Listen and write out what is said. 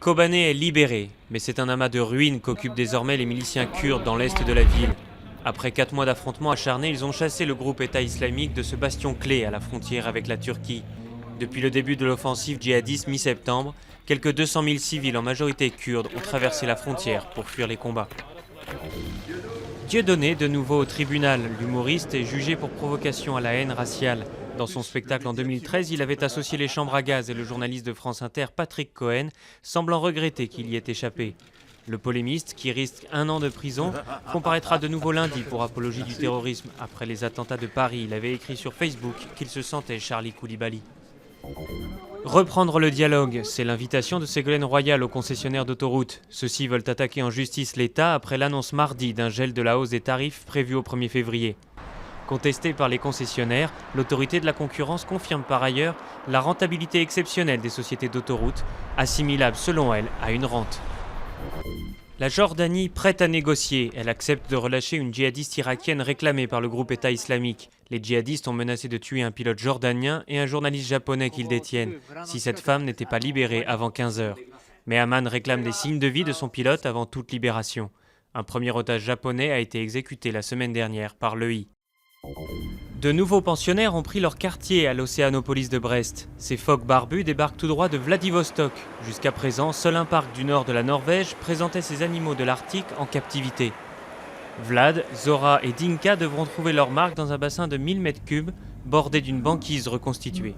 Kobané est libéré, mais c'est un amas de ruines qu'occupent désormais les miliciens kurdes dans l'est de la ville. Après 4 mois d'affrontements acharnés, ils ont chassé le groupe État islamique de ce bastion clé à la frontière avec la Turquie. Depuis le début de l'offensive djihadiste mi-septembre, quelques 200 000 civils, en majorité kurdes, ont traversé la frontière pour fuir les combats. Dieudonné, de nouveau au tribunal, l'humoriste est jugé pour provocation à la haine raciale. Dans son spectacle en 2013, il avait associé les chambres à gaz et le journaliste de France Inter Patrick Cohen, semblant regretter qu'il y ait échappé. Le polémiste, qui risque 1 an de prison, comparaîtra de nouveau lundi pour apologie du terrorisme. Après les attentats de Paris, il avait écrit sur Facebook qu'il se sentait Charlie Koulibaly. Reprendre le dialogue, c'est l'invitation de Ségolène Royal aux concessionnaires d'autoroutes. Ceux-ci veulent attaquer en justice l'État après l'annonce mardi d'un gel de la hausse des tarifs prévu au 1er février. Contestée par les concessionnaires, l'autorité de la concurrence confirme par ailleurs la rentabilité exceptionnelle des sociétés d'autoroutes, assimilable selon elle à une rente. La Jordanie prête à négocier. Elle accepte de relâcher une djihadiste irakienne réclamée par le groupe État islamique. Les djihadistes ont menacé de tuer un pilote jordanien et un journaliste japonais qu'ils détiennent, si cette femme n'était pas libérée avant 15 heures. Mais Amman réclame des signes de vie de son pilote avant toute libération. Un premier otage japonais a été exécuté la semaine dernière par l'EI. De nouveaux pensionnaires ont pris leur quartier à l'Océanopolis de Brest. Ces phoques barbus débarquent tout droit de Vladivostok. Jusqu'à présent, seul un parc du nord de la Norvège présentait ces animaux de l'Arctique en captivité. Vlad, Zora et Dinka devront trouver leur marque dans un bassin de 1000 m3, bordé d'une banquise reconstituée.